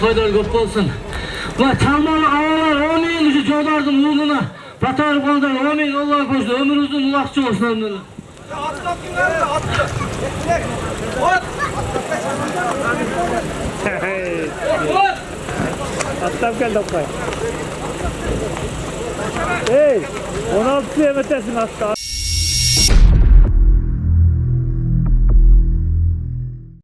toylar köp bolsun. Ulan çalmalı ağalar 10 yıl şu çoğdardın uğruna. Batarıp ondan 10 yıl Allah koştu. Ömür uzun ulakçı olsun onları. Atla günlerde atla. At. Atlam geldi Oktay. Hey, 16 yemetesin hatta.